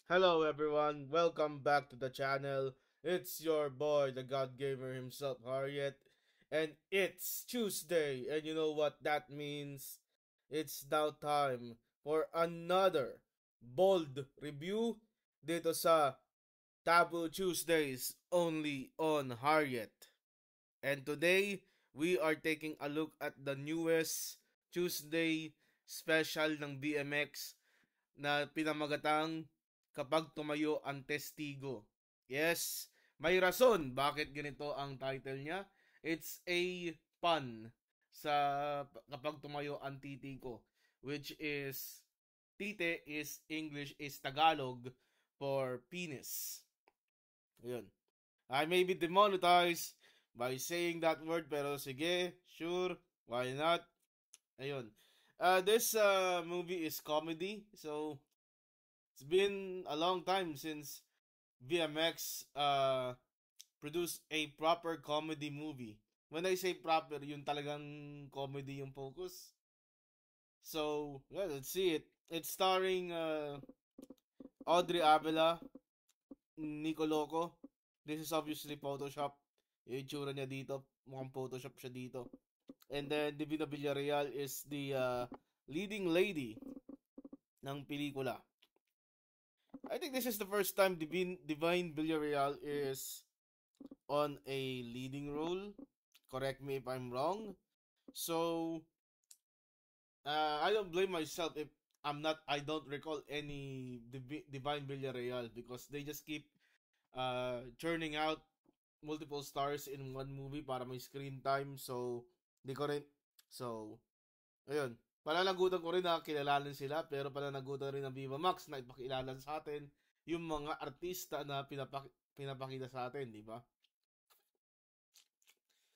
Hello everyone, welcome back to the channel. It's your boy, the God Gamer himself, Harriet. And it's Tuesday, and you know what that means? It's now time for another bold review dito sa Taboo Tuesdays only on Harriet. And today, we are taking a look at the newest Tuesday special ng BMX na pinamagatang Kapag Tumayo ang Testigo. Yes, may rason bakit ganito ang title niya. It's a pun sa Kapag Tumayo ang Titi ko, which is tite is English is Tagalog for penis. Ayun. I may be demonetized by saying that word, pero sige, sure, why not? Ayun. This movie is comedy, so it's been a long time since VMX produced a proper comedy movie. When I say proper, yun talagang comedy yung focus. So, yeah, let's see it. It's starring Audrey Avila, Nico Loco. This is obviously Photoshop. Yung itsura niya dito, mukhang Photoshop siya dito. And then Divina Villarreal is the leading lady ng pelikula. I think this is the first time Divine Villarreal is on a leading role. Correct me if I'm wrong. So, I don't blame myself if I don't recall any Divine Villarreal because they just keep churning out multiple stars in one movie para may screen time. So, di ko rin, so, ayun. Pananagutan ko rin na kilalanin sila, pero pananagutan rin ng Viva Max na ipakilala sa atin yung mga artista na pinapakita sa atin, di ba?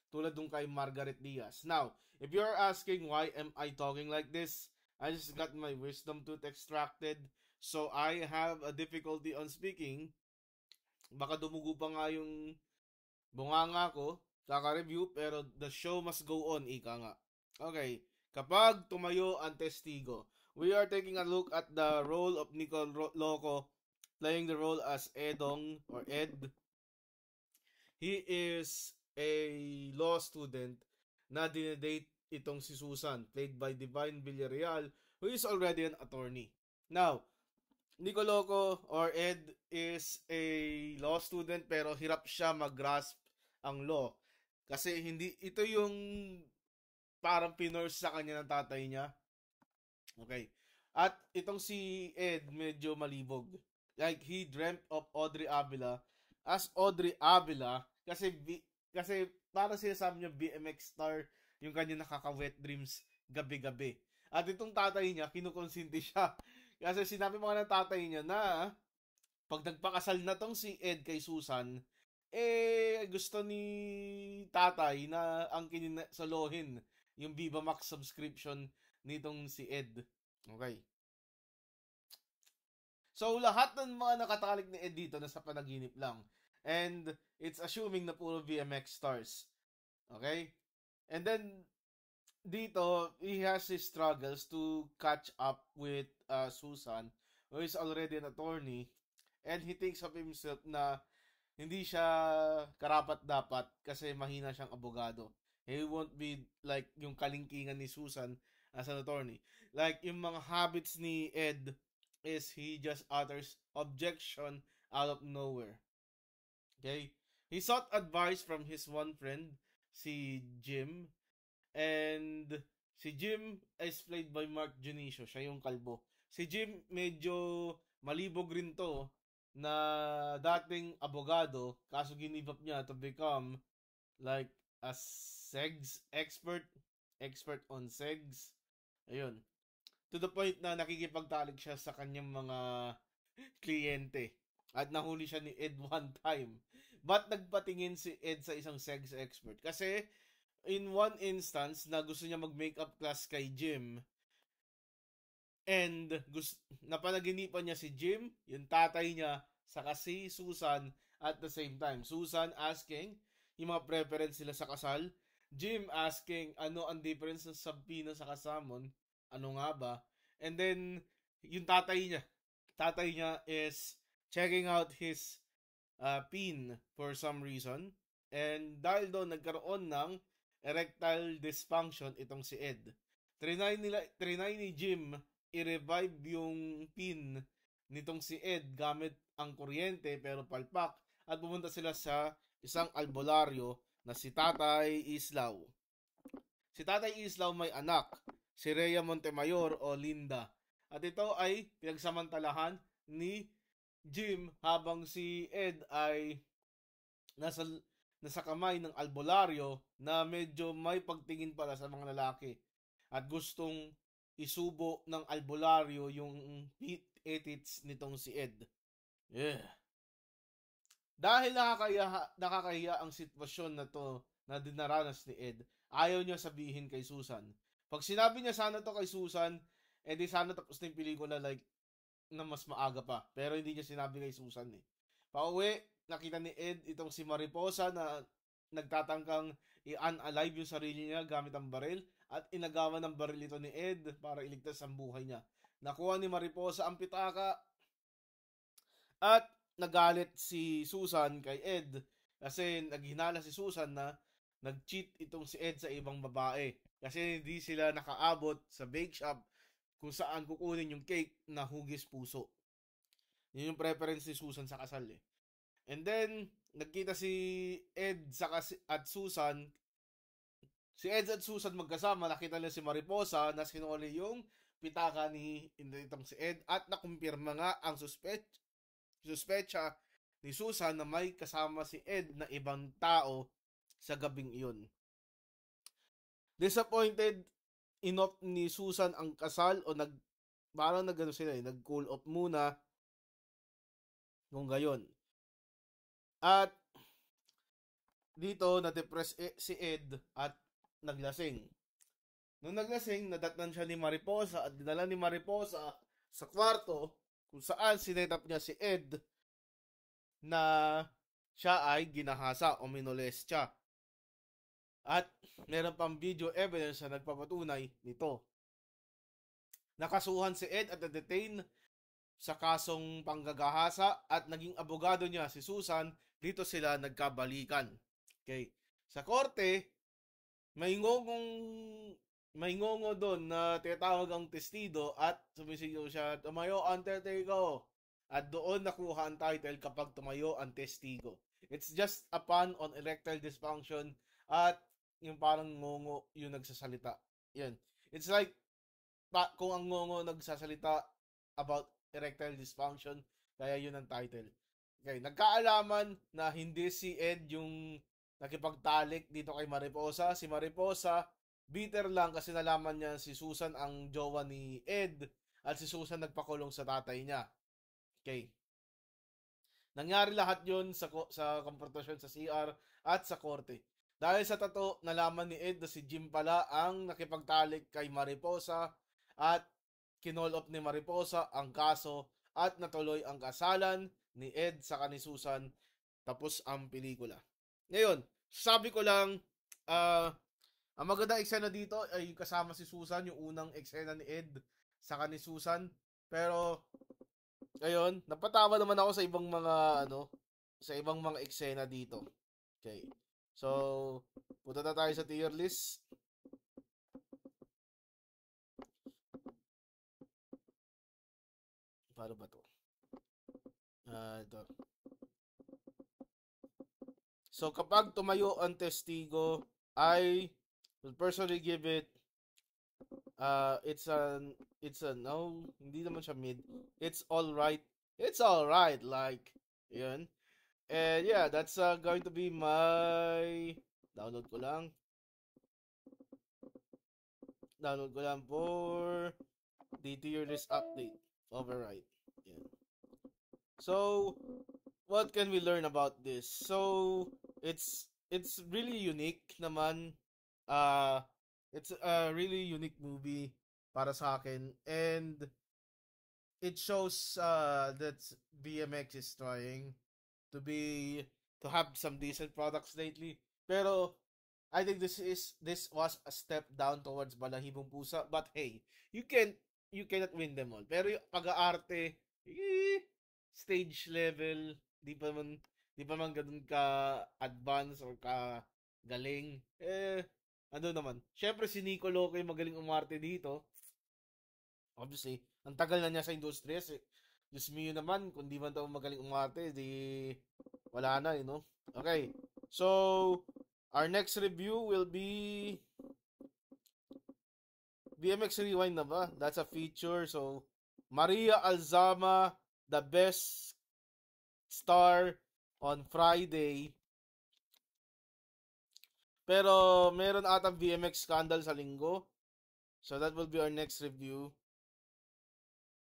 Tulad nung kay Margaret Diaz. Now, if you're asking why am I talking like this, I just got my wisdom tooth extracted, so I have a difficulty on speaking. Baka dumugo pa nga yung bunganga ko, kaka-review, pero the show must go on, ika nga. Okay, kapag tumayo ang testigo, we are taking a look at the role of Nico Loco playing the role as Edong or Ed. He is a law student na dinedate itong si Susan, played by Divine Villarreal, who is already an attorney. Now, Nico Loco or Ed is a law student pero hirap siya mag-grasp ang law. Kasi hindi, ito yung parang pinurse sa kanya ng tatay niya. Okay. At itong si Ed medyo malibog. Like he dreamt of Audrey Avila as Audrey Avila kasi para sinasabi niya BMX star yung kanya nakaka-wet dreams gabi-gabi. At itong tatay niya kinukonsinti siya. Kasi sinabi mga ng tatay niya na pag nagpakasal na tong si Ed kay Susan, gusto ni tatay na ang kinisalohin yung Viva Max subscription nitong si Ed. Okay. So, lahat ng mga nakatalik ni Ed dito nasa panaginip lang. And it's assuming na puro VMX stars. Okay? And then, dito, he has his struggles to catch up with Susan, who is already an attorney. And he thinks of himself na hindi siya karapat-dapat kasi mahina siyang abogado. He won't be like yung kalingkingan ni Susan as an attorney. Like, yung mga habits ni Ed is he just utters objection out of nowhere. Okay? He sought advice from his one friend, si Jim. And si Jim is played by Mark Junicio. Siya yung kalbo. Si Jim medyo malibog rin to na dating abogado kaso give up niya to become like a segs expert on segs. Ayun. To the point na nakikipagtalik siya sa kanyang mga kliyente. At nahuli siya ni Ed one time. But nagpatingin si Ed sa isang sex expert? Kasi in one instance na gusto niya mag-makeup class kay Jim and napanaginipan niya si Jim, yung tatay niya, saka si Susan at the same time. Susan asking yung mga preference sila sa kasal. Jim asking ano ang difference sa sabina sa kasamon. Ano nga ba? And then, yung tatay niya. tatay niya is checking out his pin for some reason. And dahil doon nagkaroon ng erectile dysfunction itong si Ed. Trinay ni Jim i-revive yung pin nitong si Ed gamit ang kuryente pero palpak at pumunta sila sa isang albularyo na si Tatay Islaw. Si Tatay Islaw may anak, si Rhea Montemayor o Linda. At ito ay pinagsamantalahan ni Jim habang si Ed ay nasa nasa kamay ng albularyo na medyo may pagtingin pala sa mga lalaki at gustong isubo ng albularyo yung edits nitong si Ed. Yeah. Dahil nakakahiya ang sitwasyon na to na dinaranas ni Ed, ayaw niya sabihin kay Susan. Pag sinabi niya sana to kay Susan, edi sana tapos na yung pelikula like na mas maaga pa. Pero hindi niya sinabi kay Susan eh. Pauwi, nakita ni Ed itong si Mariposa na nagtatangkang i-unalive yung sarili niya gamit ang baril at inagawan ng baril ito ni Ed para iligtas ang buhay niya. Nakuha ni Mariposa ang pitaka at nagalit si Susan kay Ed kasi naghinala si Susan na nag-cheat itong si Ed sa ibang babae kasi hindi sila nakaabot sa bake shop kung saan kukunin yung cake na hugis puso. Yun yung preference ni Susan sa kasal eh. And then, nagkita si Ed at Susan. Si Ed at Susan magkasama, nakita nila si Mariposa na sinuli yung pitaka ni itong si Ed at nakumpirma nga ang suspecha ni Susan na may kasama si Ed na ibang tao sa gabing iyon. Disappointed, inopt ni Susan ang kasal o parang nagano sila eh, nag-cool off muna kung gayon. At dito na-depress si Ed at naglasing. Nung naglasing, nadatnan siya ni Mariposa at dinala ni Mariposa sa kwarto kung saan sinetap niya si Ed na siya ay ginahasa o minolestya. At meron pang video evidence na nagpapatunay nito. Nakasuhan si Ed at na-detain sa kasong panggagahasa at naging abogado niya si Susan. Dito sila nagkabalikan. Okay. Sa korte, may ngongo doon na tinatawag ang testigo at sumisigaw siya, "Tumayo ang testigo." At doon nakuha ang title kapag tumayo ang testigo. It's just a pun on erectile dysfunction at yung parang ngongo yung nagsasalita. Yan. It's like kung ang ngongo nagsasalita about erectile dysfunction, kaya yun ang title. Okay, nagkaalaman na hindi si Ed yung nakipagtalik dito kay Mariposa. Si Mariposa, bitter lang kasi nalaman niya si Susan ang jowa ni Ed at si Susan nagpakulong sa tatay niya. Okay. Nangyari lahat yun sa konfrontasyon sa CR at sa korte. Dahil sa tato, nalaman ni Ed na si Jim pala ang nakipagtalik kay Mariposa at kinol off ni Mariposa ang kaso at natuloy ang kasalan ni Ed sa ni Susan, tapos ang pelikula. Ngayon, sabi ko lang, ang magandang eksena dito ay kasama si Susan, yung unang eksena ni Ed sa ni Susan. Pero, ayun, napatawa naman ako sa ibang mga eksena dito. Okay. So, punta na tayo sa tier list. Paano ba to? Ito. So, kapag tumayo ang testigo, I will personally give it it's a no, hindi naman siya mid. It's alright. It's alright, like, yun. And yeah, that's going to be my download ko lang for the tier list update. Override. Yeah. So, what can we learn about this? So, it's really unique naman. It's a really unique movie para sa akin, and it shows that BMX is trying to have some decent products lately. Pero I think this was a step down towards Balahibong Pusa, but hey, you cannot win them all. Pero yung pag-aarte, stage level, di pa man di pa man ganun ka advance or ka galing. Ano naman. Syempre si Nico Loco yung magaling umarte dito. Obviously, ang tagal na niya sa industriya. Diyos mio naman, kung di man daw magaling umarte, di wala na, Okay. So, our next review will be BMX Rewind na ba? That's a feature. So, Maria Alzama, the best star on Friday. Pero meron atang BMX scandal sa linggo. So that will be our next review.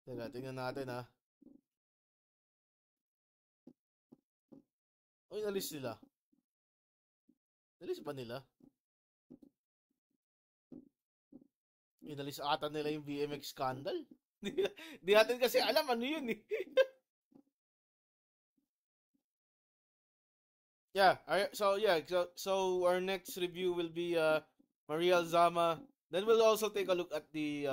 Teka, tingnan natin ha. Uy, nalis nila. Nalis ba nila? Inalis ata nila yung BMX scandal. Di natin kasi alam ano yun eh. So our next review will be Maria Alzama. Then we'll also take a look at the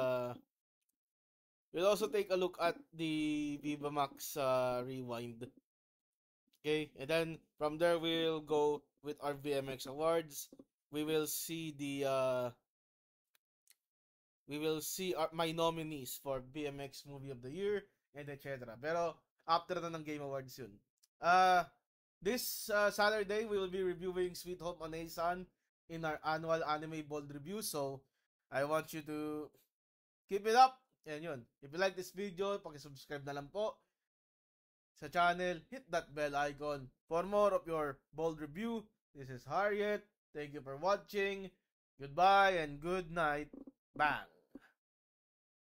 Viva Max Rewind. Okay, and then from there we'll go with our VMX awards. We will see my nominees for BMX Movie of the Year and etc. Pero after na ng Game Awards yun. This Saturday we will be reviewing Sweet Home Onei-san in our annual Anime Bold review. So I want you to keep it up. And yun. If you like this video, paki-subscribe na lang po sa channel. Hit that bell icon for more of your bold review. This is Harriet. Thank you for watching. Goodbye and good night. Bang!